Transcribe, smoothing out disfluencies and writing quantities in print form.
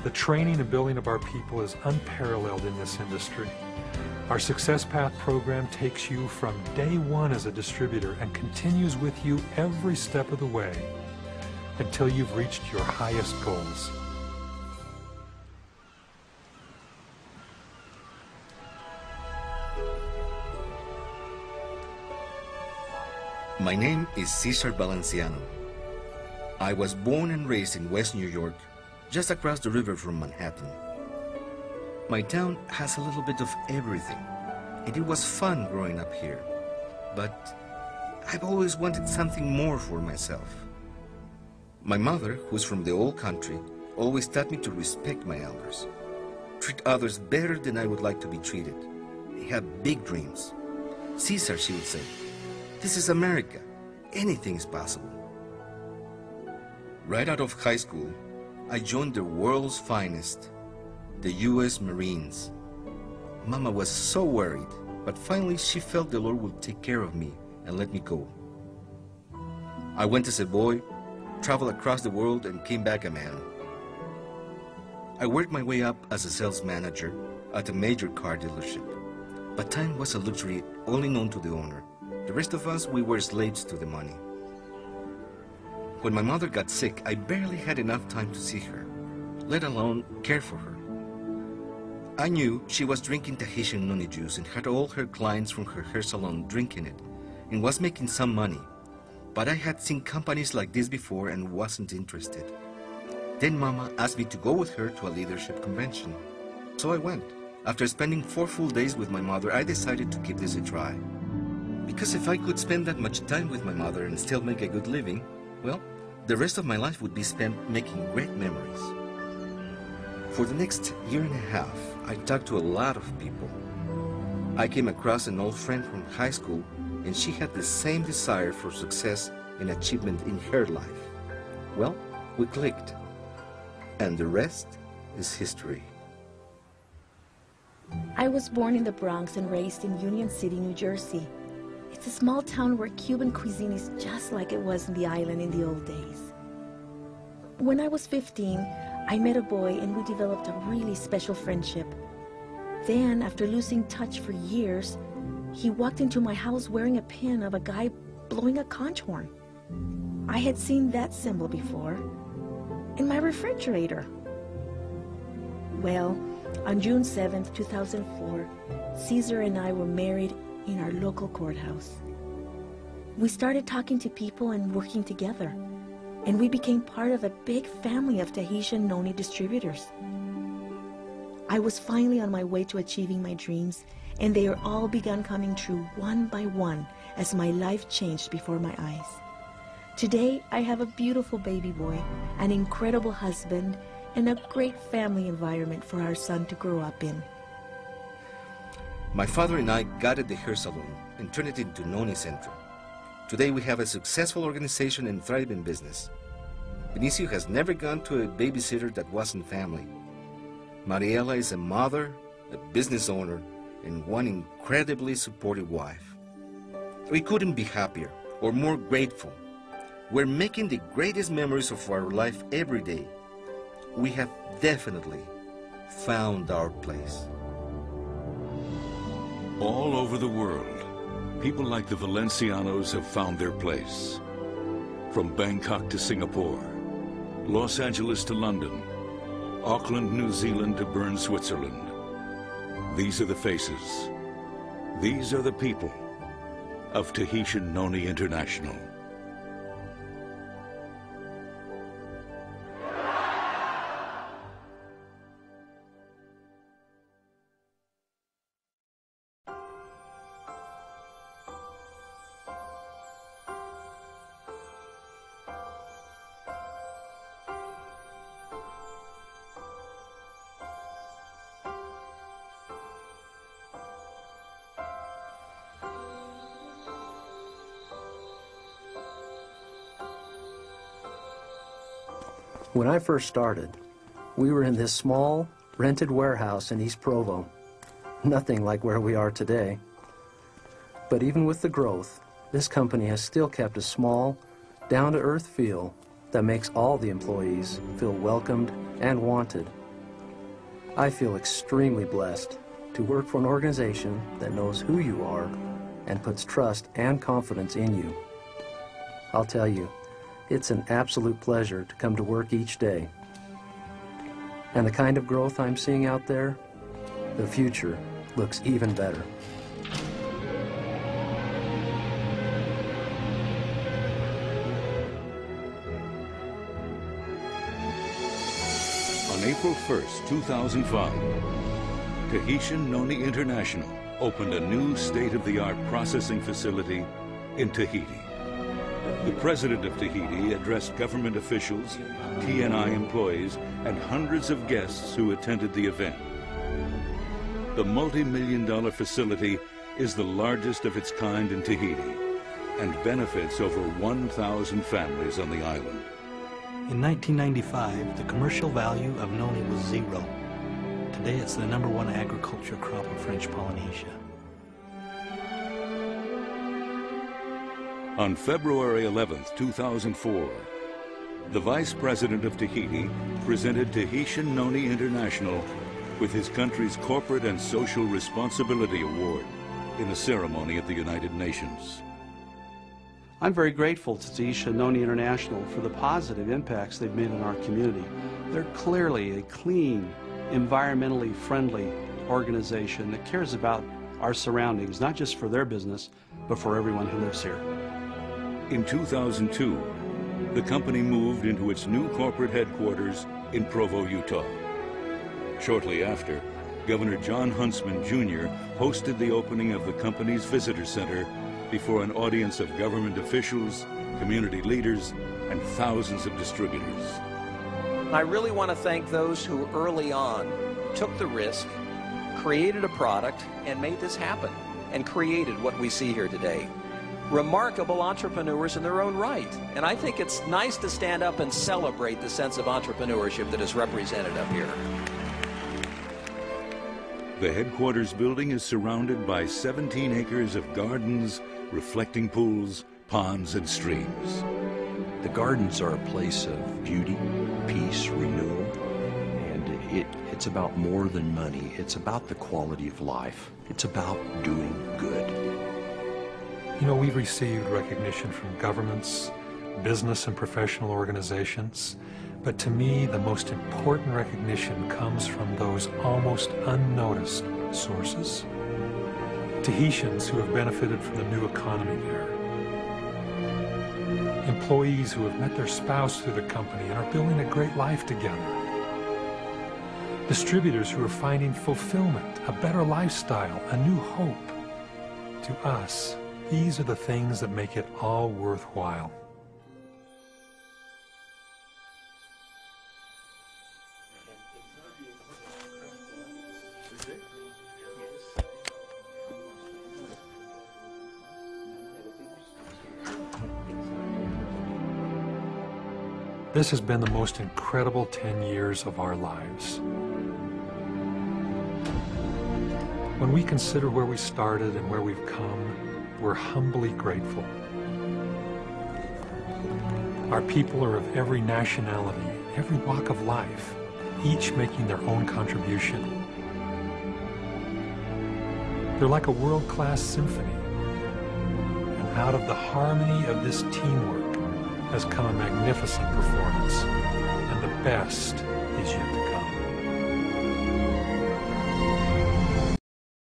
The training and building of our people is unparalleled in this industry. Our Success Path program takes you from day one as a distributor and continues with you every step of the way until you've reached your highest goals. My name is Cesar Valenciano. I was born and raised in West New York, just across the river from Manhattan. My town has a little bit of everything, and it was fun growing up here. But I've always wanted something more for myself. My mother, who's from the old country, always taught me to respect my elders, treat others better than I would like to be treated. They have big dreams. Cesar, she would say, this is America. Anything is possible. Right out of high school, I joined the world's finest, the U.S. Marines. Mama was so worried, but finally she felt the Lord would take care of me and let me go. I went as a boy, traveled across the world, and came back a man. I worked my way up as a sales manager at a major car dealership, but time was a luxury only known to the owner. The rest of us, we were slaves to the money. When my mother got sick, I barely had enough time to see her, let alone care for her. I knew she was drinking Tahitian Noni juice and had all her clients from her hair salon drinking it and was making some money. But I had seen companies like this before and wasn't interested. Then Mama asked me to go with her to a leadership convention. So I went. After spending 4 full days with my mother, I decided to give this a try. Because if I could spend that much time with my mother and still make a good living, well, the rest of my life would be spent making great memories. For the next year and a half, I talked to a lot of people. I came across an old friend from high school, and she had the same desire for success and achievement in her life. Well, we clicked, and the rest is history. I was born in the Bronx and raised in Union City, New Jersey. It's a small town where Cuban cuisine is just like it was in the island in the old days. When I was 15, I met a boy and we developed a really special friendship. Then, after losing touch for years, he walked into my house wearing a pin of a guy blowing a conch horn. I had seen that symbol before in my refrigerator. Well, on June 7th, 2004, Cesar and I were married in our local courthouse. We started talking to people and working together, and we became part of a big family of Tahitian Noni distributors. I was finally on my way to achieving my dreams, and they are all begun coming true one by one as my life changed before my eyes. Today, I have a beautiful baby boy, an incredible husband, and a great family environment for our son to grow up in. My father and I gutted the hair salon and turned it into Noni Center. Today we have a successful organization and thriving business. Benicio has never gone to a babysitter that wasn't family. Mariela is a mother, a business owner, and one incredibly supportive wife. We couldn't be happier or more grateful. We're making the greatest memories of our life every day. We have definitely found our place. All over the world, people like the Valencianos have found their place. From Bangkok to Singapore, Los Angeles to London, Auckland, New Zealand to Bern, Switzerland. These are the faces. These are the people of Tahitian Noni International. When I first started, we were in this small, rented warehouse in East Provo. Nothing like where we are today. But even with the growth, this company has still kept a small, down-to-earth feel that makes all the employees feel welcomed and wanted I feel extremely blessed to work for an organization that knows who you are and puts trust and confidence in you. I'll tell you, it's an absolute pleasure to come to work each day. And the kind of growth I'm seeing out there, the future looks even better. On April 1st, 2005, Tahitian Noni International opened a new state-of-the-art processing facility in Tahiti. The president of Tahiti addressed government officials, TNI employees, and hundreds of guests who attended the event. The multi-million-dollar facility is the largest of its kind in Tahiti and benefits over 1,000 families on the island. In 1995, the commercial value of Noni was zero. Today, it's the #1 agriculture crop of French Polynesia. On February 11th, 2004, the Vice President of Tahiti presented Tahitian Noni International with his country's Corporate and Social Responsibility Award in a ceremony at the United Nations. I'm very grateful to Tahitian Noni International for the positive impacts they've made in our community. They're clearly a clean, environmentally friendly organization that cares about our surroundings, not just for their business, but for everyone who lives here. In 2002, the company moved into its new corporate headquarters in Provo, Utah. Shortly after, Governor John Huntsman Jr. hosted the opening of the company's visitor center before an audience of government officials, community leaders, and thousands of distributors. I really want to thank those who early on took the risk, created a product, and made this happen, and created what we see here today. Remarkable entrepreneurs in their own right. And I think it's nice to stand up and celebrate the sense of entrepreneurship that is represented up here. The headquarters building is surrounded by 17 acres of gardens, reflecting pools, ponds, and streams. The gardens are a place of beauty, peace, renewal, and it's about more than money. It's about the quality of life. It's about doing good. You know, we've received recognition from governments, business and professional organizations, but to me, the most important recognition comes from those almost unnoticed sources. Tahitians who have benefited from the new economy there. Employees who have met their spouse through the company and are building a great life together. Distributors who are finding fulfillment, a better lifestyle, a new hope. To us, these are the things that make it all worthwhile. This has been the most incredible 10 years of our lives. When we consider where we started and where we've come, we're humbly grateful. Our people are of every nationality, every walk of life, each making their own contribution. They're like a world-class symphony. And out of the harmony of this teamwork has come a magnificent performance, and the best is yet to come.